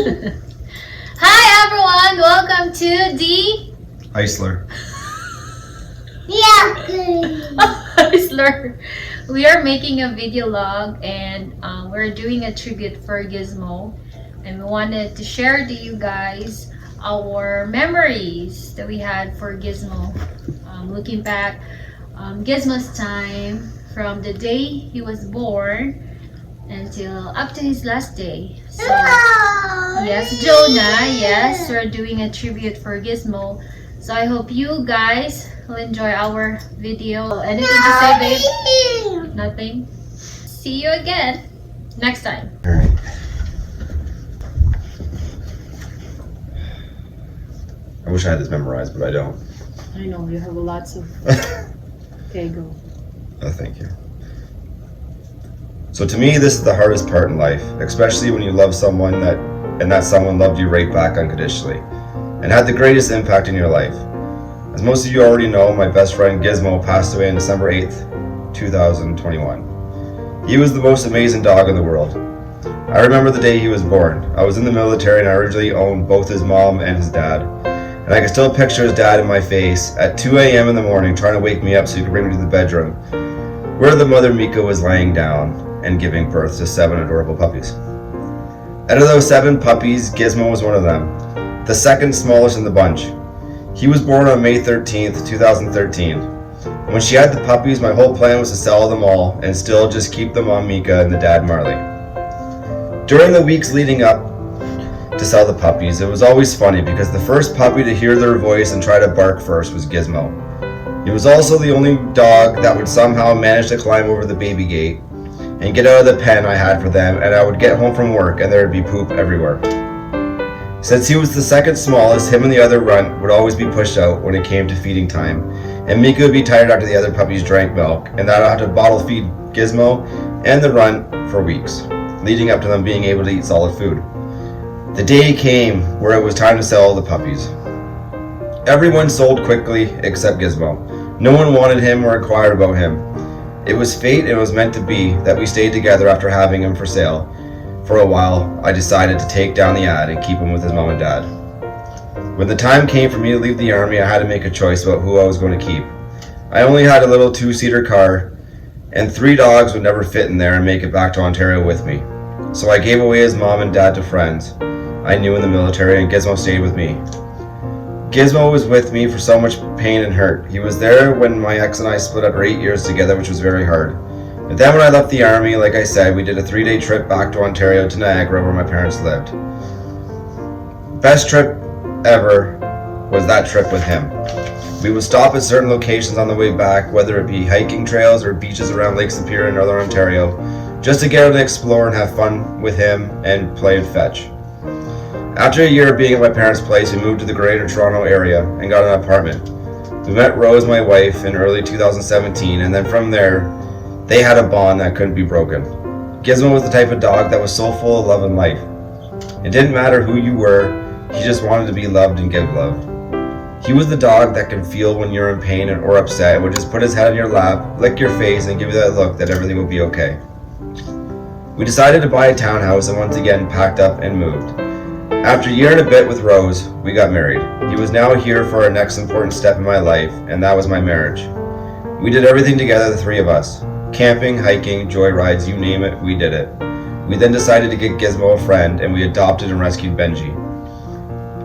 Hi everyone, welcome to the Eisler. Eisler. We are making a video log and we're doing a tribute for Gizmo, and we wanted to share to you guys our memories that we had for Gizmo. Looking back, Gizmo's time from the day he was born until up to his last day. So yes, Jonah, yes, we're doing a tribute for Gizmo. So I hope you guys will enjoy our video. Anything to say, babe? Nothing? See you again next time. Alright. I wish I had this memorized, but I don't. I know, you have lots of... Okay, go. Oh, thank you. So to me, this is the hardest part in life, especially when you love someone and that someone loved you right back unconditionally and had the greatest impact in your life. As most of you already know, my best friend Gizmo passed away on December 8th, 2021. He was the most amazing dog in the world. I remember the day he was born. I was in the military and I originally owned both his mom and his dad. And I can still picture his dad in my face at 2 a.m. in the morning trying to wake me up so he could bring me to the bedroom, where the mother Mika was laying down and giving birth to 7 adorable puppies. Out of those 7 puppies, Gizmo was one of them, the second smallest in the bunch. He was born on May 13th, 2013. When she had the puppies, my whole plan was to sell them all and still just keep the mom Mika and the dad Marley. During the weeks leading up to sell the puppies, it was always funny because the first puppy to hear their voice and try to bark first was Gizmo. He was also the only dog that would somehow manage to climb over the baby gate and get out of the pen I had for them, and I would get home from work and there would be poop everywhere. Since he was the second smallest, him and the other runt would always be pushed out when it came to feeding time, and Mika would be tired after the other puppies drank milk, and that I'd have to bottle feed Gizmo and the runt for weeks, leading up to them being able to eat solid food. The day came where it was time to sell the puppies. Everyone sold quickly except Gizmo. No one wanted him or inquired about him. It was fate and it was meant to be that we stayed together after having him for sale. For a while, I decided to take down the ad and keep him with his mom and dad. When the time came for me to leave the army, I had to make a choice about who I was going to keep. I only had a little 2-seater car, and 3 dogs would never fit in there and make it back to Ontario with me. So I gave away his mom and dad to friends I knew in the military, and Gizmo stayed with me. Gizmo was with me for so much pain and hurt. He was there when my ex and I split after 8 years together, which was very hard. But then when I left the army, like I said, we did a 3-day trip back to Ontario to Niagara where my parents lived. Best trip ever was that trip with him. We would stop at certain locations on the way back, whether it be hiking trails or beaches around Lake Superior in Northern Ontario, just to get out and explore and have fun with him and play and fetch. After a year of being at my parents' place, we moved to the Greater Toronto area and got an apartment. We met Rose, my wife, in early 2017, and then from there, they had a bond that couldn't be broken. Gizmo was the type of dog that was so full of love and life. It didn't matter who you were, he just wanted to be loved and give love. He was the dog that can feel when you're in pain or upset and would just put his head on your lap, lick your face, and give you that look that everything would be okay. We decided to buy a townhouse and once again packed up and moved. After a year and a bit with Rose, we got married. He was now here for our next important step in my life, and that was my marriage. We did everything together, the 3 of us. Camping, hiking, joyrides, you name it, we did it. We then decided to get Gizmo a friend, and we adopted and rescued Benji.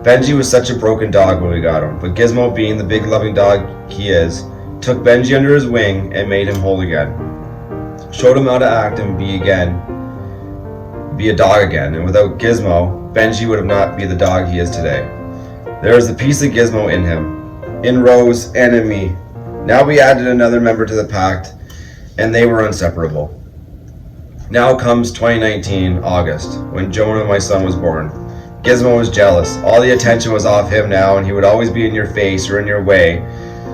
Benji was such a broken dog when we got him, but Gizmo, being the big loving dog he is, took Benji under his wing and made him whole again. Showed him how to act and be a dog again, and without Gizmo, Benji would have not be the dog he is today. There is a piece of Gizmo in him, in Rose and in me. Now we added another member to the pact, and they were inseparable. Now comes 2019, August, when Jonah, my son, was born. Gizmo was jealous. All the attention was off him now, and he would always be in your face or in your way,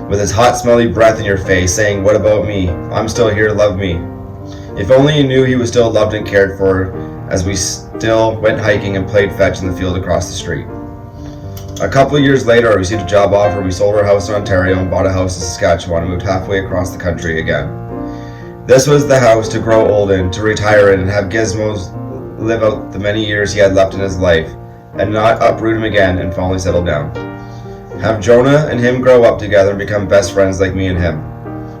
with his hot, smelly breath in your face, saying, "What about me? I'm still here, love me." If only you knew he was still loved and cared for, as we still went hiking and played fetch in the field across the street. A couple of years later, I received a job offer. We sold our house in Ontario and bought a house in Saskatchewan and moved halfway across the country again. This was the house to grow old in, to retire in, and have Gizmos live out the many years he had left in his life. and not uproot him again and finally settle down. Have Jonah and him grow up together and become best friends like me and him.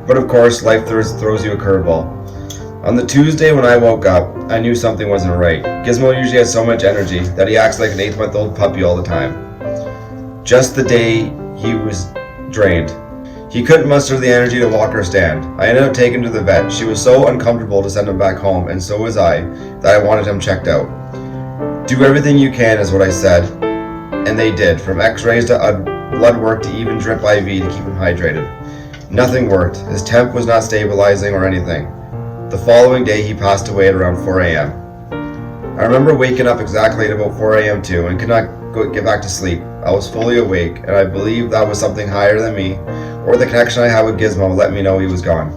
But of course, life throws you a curveball. On the Tuesday when I woke up, I knew something wasn't right. Gizmo usually has so much energy that he acts like an 8-month-old puppy all the time. Just the day he was drained. He couldn't muster the energy to walk or stand. I ended up taking him to the vet. She was so uncomfortable to send him back home, and so was I, that I wanted him checked out. Do everything you can is what I said, and they did, from x-rays to blood work to even drip IV to keep him hydrated. Nothing worked. His temp was not stabilizing or anything. The following day he passed away at around 4 a.m. I remember waking up exactly at about 4 a.m. too and could not get back to sleep. I was fully awake, and I believe that was something higher than me, or the connection I had with Gizmo let me know he was gone.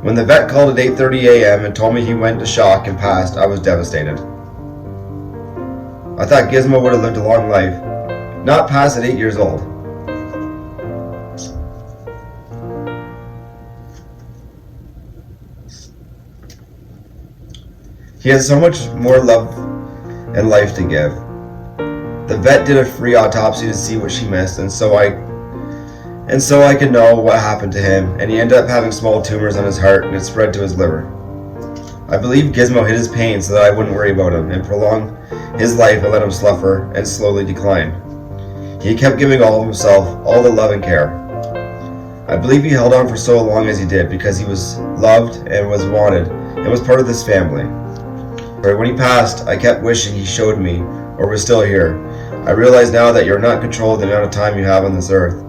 When the vet called at 8:30 a.m. and told me he went into shock and passed, I was devastated. I thought Gizmo would have lived a long life, not past at 8 years old. He has so much more love and life to give. The vet did a free autopsy to see what she missed, and so I could know what happened to him, and he ended up having small tumors on his heart and it spread to his liver. I believe Gizmo hid his pain so that I wouldn't worry about him and prolong his life and let him suffer and slowly decline. He kept giving all of himself, all the love and care. I believe he held on for so long as he did because he was loved and was wanted and was part of this family. But when he passed, I kept wishing he showed me or was still here. I realize now that you're not controlled the amount of time you have on this earth,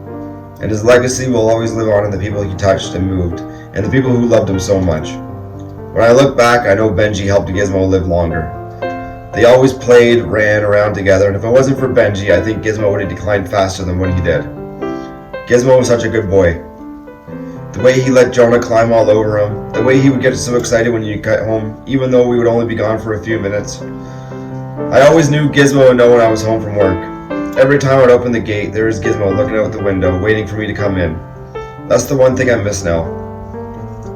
and his legacy will always live on in the people he touched and moved, and the people who loved him so much. When I look back, I know Benji helped Gizmo live longer. They always played, ran around together, and if it wasn't for Benji, I think Gizmo would have declined faster than when he did. Gizmo was such a good boy. The way he let Jonah climb all over him, the way he would get so excited when you got home, even though we would only be gone for a few minutes. I always knew Gizmo would know when I was home from work. Every time I'd open the gate, there was Gizmo looking out the window, waiting for me to come in. That's the one thing I miss now.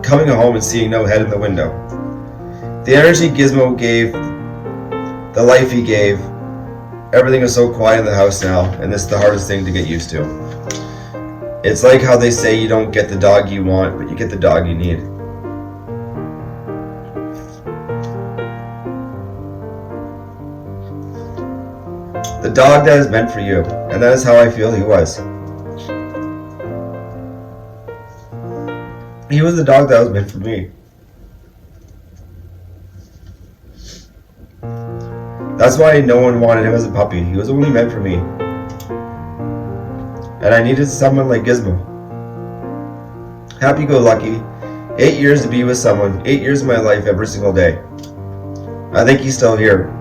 Coming home and seeing no head in the window. The energy Gizmo gave, the life he gave, everything is so quiet in the house now, and this is the hardest thing to get used to. It's like how they say you don't get the dog you want, but you get the dog you need. The dog that is meant for you, and that is how I feel he was. He was the dog that was meant for me. That's why no one wanted him as a puppy. He was only meant for me. And I needed someone like Gizmo. Happy-go-lucky, 8 years to be with someone, 8 years of my life every single day. I think he's still here.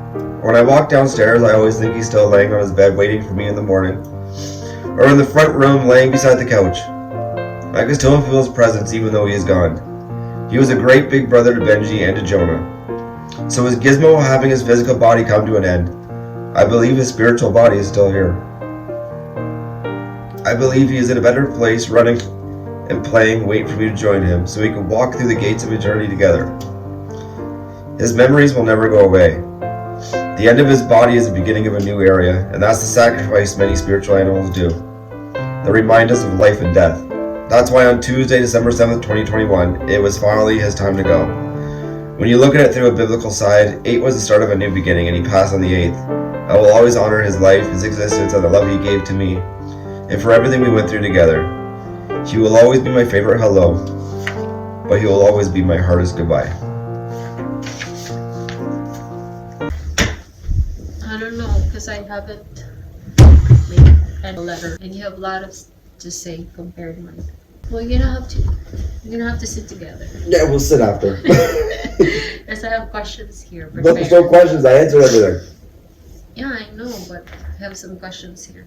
When I walk downstairs, I always think he's still laying on his bed waiting for me in the morning, or in the front room laying beside the couch. I can still feel his presence even though he is gone. He was a great big brother to Benji and to Jonah. So is Gizmo having his physical body come to an end? I believe his spiritual body is still here. I believe he is in a better place running and playing, waiting for me to join him so we can walk through the gates of eternity together. His memories will never go away. The end of his body is the beginning of a new area, and that's the sacrifice many spiritual animals do. They remind us of life and death. That's why on Tuesday, December 7th, 2021, it was finally his time to go. When you look at it through a biblical side, 8 was the start of a new beginning, and he passed on the 8th. I will always honor his life, his existence, and the love he gave to me, and for everything we went through together. He will always be my favorite hello, but he will always be my hardest goodbye. I don't know, because I haven't made a letter, and you have a lot of to say compared to mine. Well, you're gonna have to sit together. Yeah, we'll sit after. Yes, I have questions here. But there's no questions, I answered everything. Yeah, I know, but I have some questions here.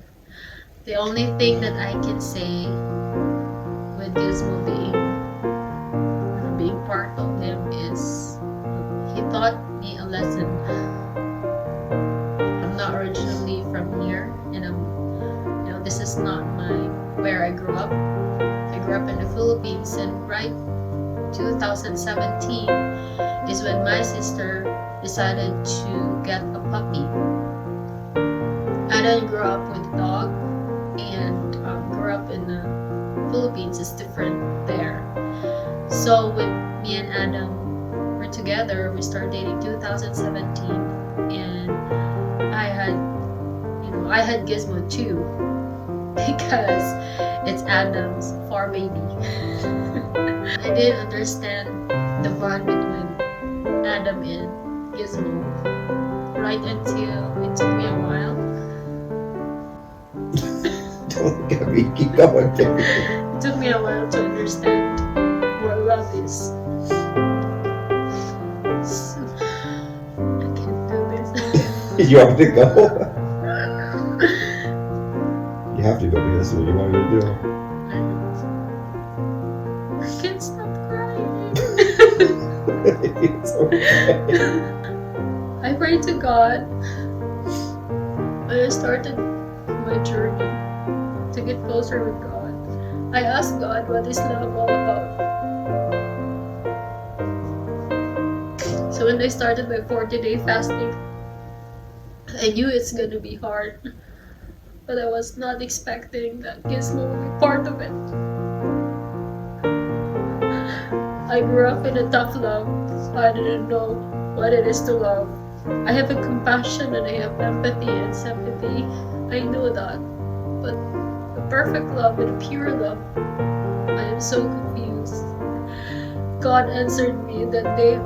The only thing that I can say with Gizmo being part of him is he taught me a lesson. I'm not originally from here, and this is not where I grew up. I grew up in the Philippines, and right 2017 is when my sister decided to get a puppy. didn't grow up with a dog, and grew up in the Philippines. It's different there. So when me and Adam were together, we started dating 2017, and I had Gizmo too, because it's Adam's far baby. I didn't understand the bond between Adam and Gizmo right until it took me a while. Don't look at me, keep going. It took me a while to understand what love is. So, I can't do this. You have to go. You have to go because that's what you want me to do. I can't stop crying. It's okay. I prayed to God when I started my journey to get closer with God. I asked God, what is love all about? So when I started my 40-day fasting, I knew it's gonna be hard, but I was not expecting that Gizmo would be part of it. I grew up in a tough love, so I didn't know what it is to love. I have a compassion and I have empathy and sympathy. I know that. But a perfect love and a pure love, I am so confused. God answered me that day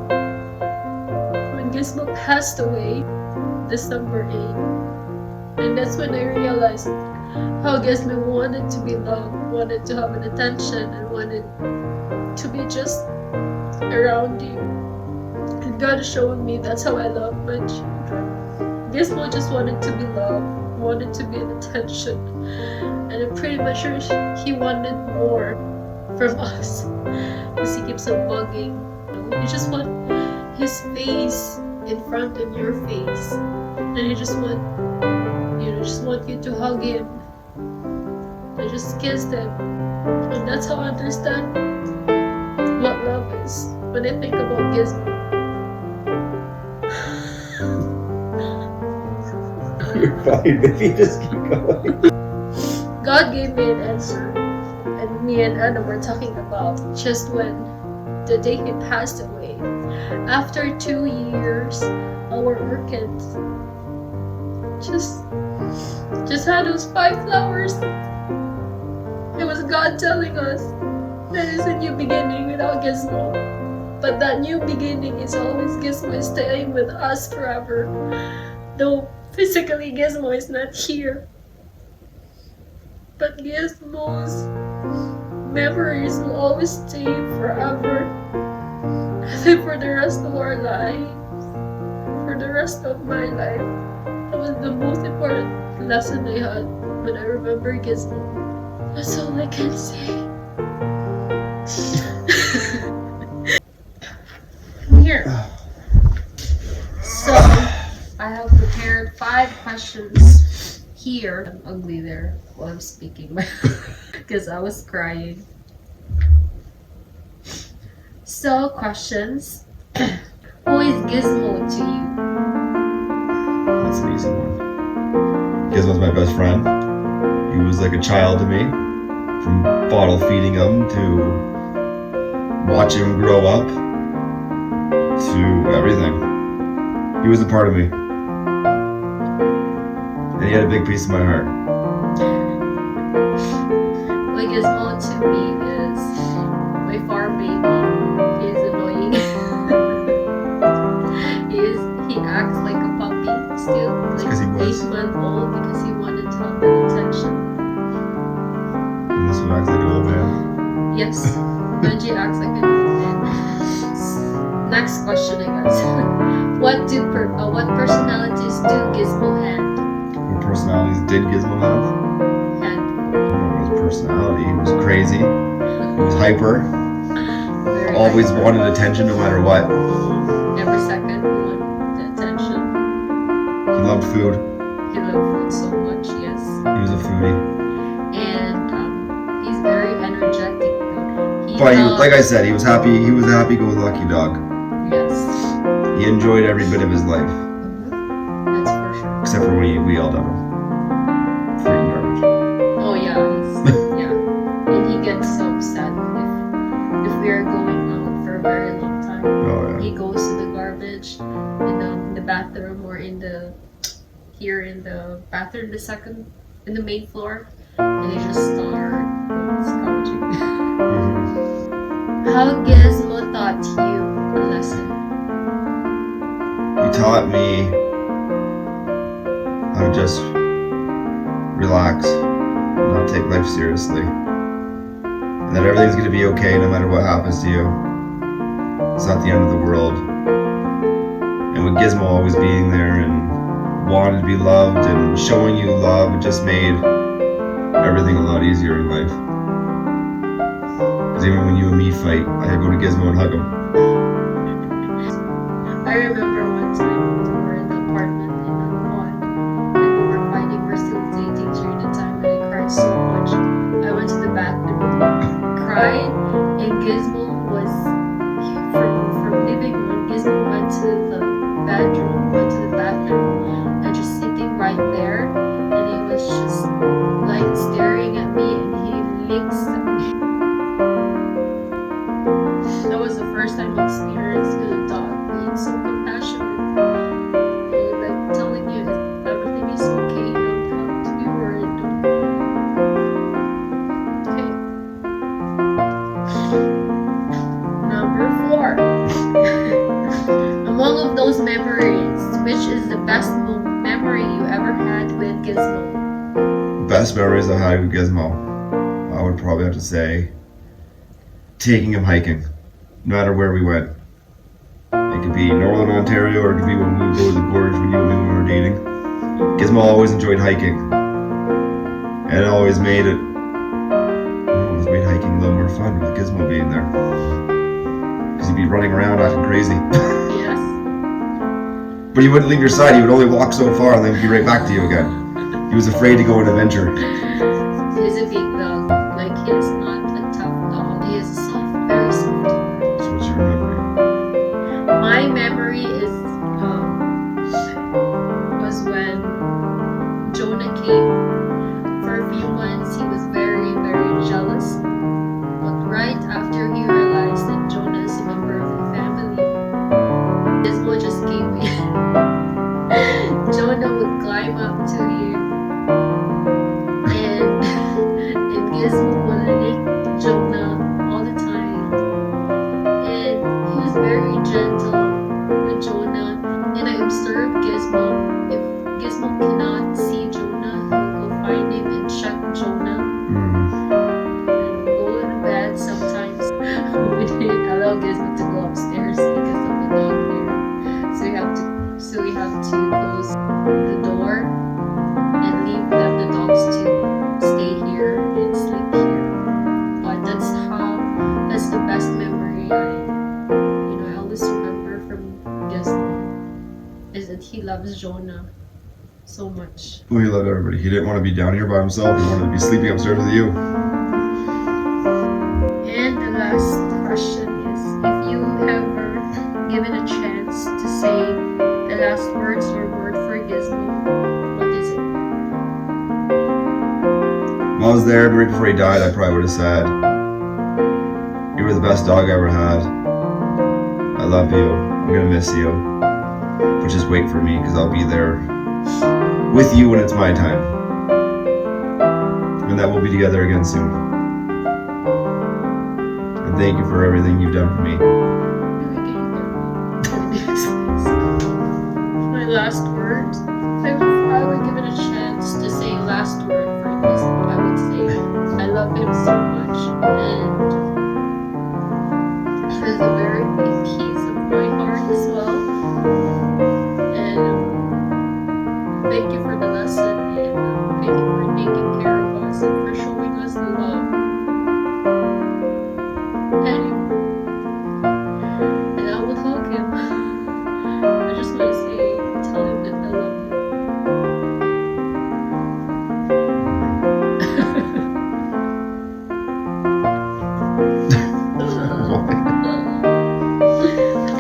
when Gizmo passed away, December 8th. And that's when I realized how Gizmo wanted to be loved, wanted to have an attention, and wanted to be just around you. And God is showing me that's how I love my children. Gizmo just wanted to be loved, wanted to be an attention, and I'm pretty much sure he wanted more from us, because he keeps on bugging. You just want his face in front of your face, and you just want you to hug him and just kiss him. And that's how I understand what love is when I think about Gizmo. You're fine, baby, just keep going. God gave me an answer, and me and Anna were talking about just when the day he passed away. After 2 years, our orchids just had those 5 flowers. It was God telling us there is a new beginning without Gizmo, but that new beginning is always Gizmo staying with us forever, though physically Gizmo is not here. But Gizmo's memories will always stay forever, and for the rest of our lives, for the rest of my life. That was the most important lesson I had when I remember Gizmo. That's all I can say. Here. So, I have prepared 5 questions here. I'm ugly there while I'm speaking because I was crying. So, questions. Who is Gizmo to you? That's an easy one. Gizmo's my best friend. He was like a child to me, from bottle feeding him to watching him grow up to everything. He was a part of me. And he had a big piece of my heart. Like Gizmo to me is my far baby. He is annoying. He acts like a puppy still, like 8-month-old, because he wanted to have the attention. And this one acts like an old man. Yes, Benji acts like an old man. Next question, I guess. What personalities do Gizmo have? What personalities did Gizmo have? Had. His personality. He was crazy. He was hyper. Very Always hyper. wanted attention no matter what. Every second he wanted the attention. He loved food. He loved food so much, yes. He was a foodie. And he's very energetic. But like I said, he was happy. He was a happy-go-lucky dog. Yes. He enjoyed every bit of his life, That's for sure. except for when we yelled at him. gets so upset if we are going out for a very long time. Oh yeah. He goes to the garbage in the bathroom or in the bathroom, in the main floor, and they just start scrounging. How Gizmo taught you a lesson? He taught me how to just relax, not take life seriously, and that everything's gonna be okay no matter what happens to you. It's not the end of the world. And with Gizmo always being there and wanting to be loved and showing you love, it just made everything a lot easier in life. Because even when you and me fight, I could go to Gizmo and hug him. I remember one time we were in the apartment in the mall and we were fighting. We're still dating during the time, and I cried so much. I went to the bathroom, cried, and Gizmo was from living room. Gizmo went to the bathroom, and just sitting right there, and he was just like staring at me, and he licks at me. That was the first time I experienced a dog being so compassionate and like telling you everything is okay, you don't have to be worried. Okay. Number 4. Among of those memories, which is the best memory you ever had with Gizmo? Best memories I had with Gizmo, I would probably have to say taking him hiking, no matter where we went. It could be Northern Ontario, or it could be when we would go to the gorge when you and me when we were dating. Gizmo always enjoyed hiking, and it always made hiking a little more fun with Gizmo being there, because he'd be running around acting crazy. Yes. But he wouldn't leave your side. He would only walk so far and then be right back to you again. He was afraid to go on an adventure. He's a big dog. Like, he is not a tough dog. He is soft, very soft. So what's your memory? My memory was when Jonah came. For a few months, he was very, very jealous. But right after he realized that Jonah is a member of the family, Gizmo just came in. Jonah would climb up to him, and Gizmo would lick Jonah all the time. And he was very gentle with Jonah. And I observed Gizmo. If Gizmo cannot see Jonah, he will go find him and check Jonah. And go to bed sometimes. We didn't allow Gizmo to go upstairs because of the dog here. So we have to close the door and leave the dogs to stay here and sleep here. But that's the best memory I always remember from Gizmo, is that he loves Jonah so much. Well, he loved everybody. He didn't want to be down here by himself. He wanted to be sleeping upstairs with you. And the last question is, if you ever given a chance to say the last words or word for Gizmo, what is it? If I was there right before he died, I probably would have said, "You were the best dog I ever had. I love you. I'm gonna miss you. But just wait for me, because I'll be there with you when it's my time. And that we'll be together again soon. And thank you for everything you've done for me." My last words, if I were given a chance to say last word for Gizmo, I would say I love him so much, and he was a very big piece of my heart as well. And thank you for the lesson, and thank you for taking care of us and for showing us the love. And I would hug him. I just want to tell him that I love him.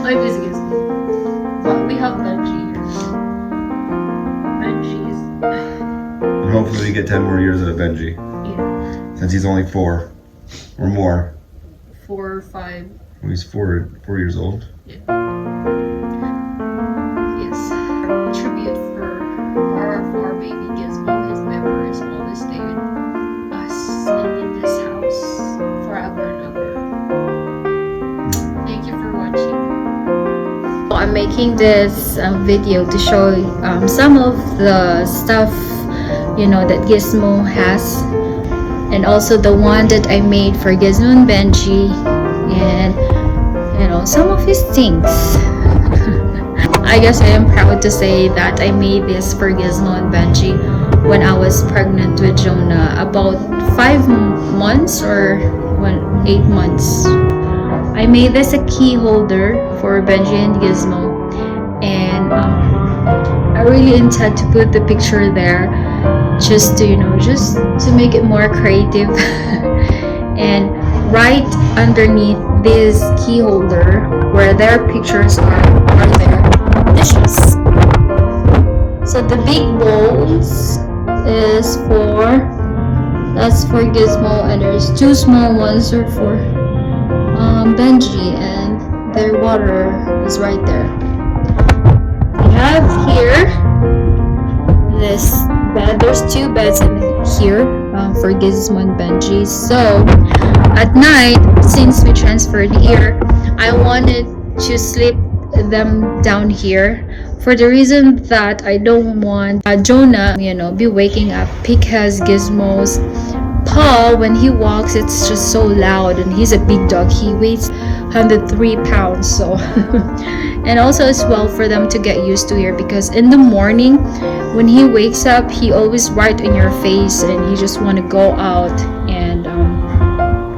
Life is easy. But we have Benji here. Benji's. And hopefully we get 10 more years out of Benji, Yeah. since he's only 4. Or more. 4 or 5. He's 4 years old. Yes. Tribute for our baby Gizmo. His memories always stay with us and in this house forever and ever. Thank you for watching. I'm making this video to show some of the stuff, you know, that Gizmo has, and also the one that I made for Gizmo and Benji, and you know, some of his things. I guess I am proud to say that I made this for Gizmo and Benji when I was pregnant with Jonah, about 5 months or 8 months. I made this a key holder for Benji and Gizmo, and I really intend to put the picture there just to, you know, just to make it more creative. And right underneath this key holder where their pictures are their dishes. So the big bowls is that's for Gizmo, and there's 2 small ones are for Benji, and their water is right there. We have here this bed. There's 2 beds in here for Gizmo and Benji. So at night, since we transferred here, I wanted to sleep them down here for the reason that I don't want Jonah, you know, be waking up, because Gizmo's paw, when he walks, it's just so loud, and he's a big dog. He weighs 103 pounds, so and also as well for them to get used to here, because in the morning when he wakes up, he always right in your face and he just want to go out, and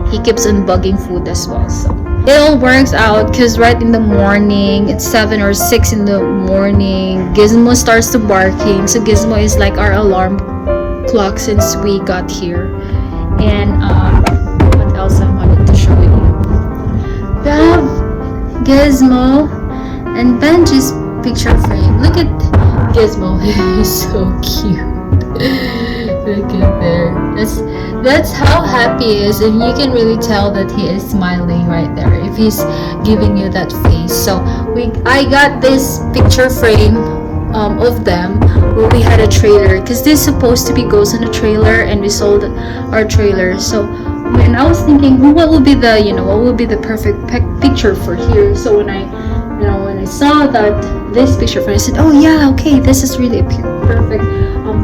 he keeps on bugging food as well. So it all works out because right in the morning, it's 7 or 6 in the morning, Gizmo starts to barking. So Gizmo is like our alarm clock since we got here. And what else I wanted to show you? We have Gizmo and Benji's picture frame. Look at Gizmo. He's so cute. Look at there. That's how happy he is, and you can really tell that he is smiling right there if he's giving you that face. So I got this picture frame of them when we had a trailer, because this supposed to be goes in a trailer, and we sold our trailer. So when I was thinking what would be the, you know, what would be the perfect picture for here, so when I saw that this picture frame, I said, oh yeah, okay, this is really a perfect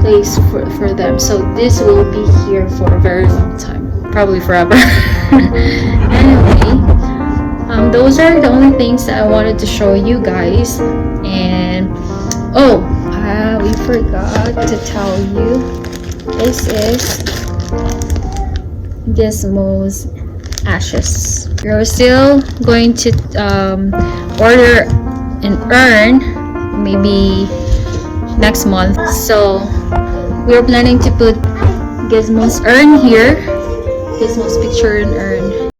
place for them. So this will be here for a very long time, probably forever. Anyway, those are the only things that I wanted to show you guys. And we forgot to tell you, this is Gizmo's ashes. We're still going to order an urn maybe next month. So we're planning to put Gizmo's urn here, Gizmo's picture and urn.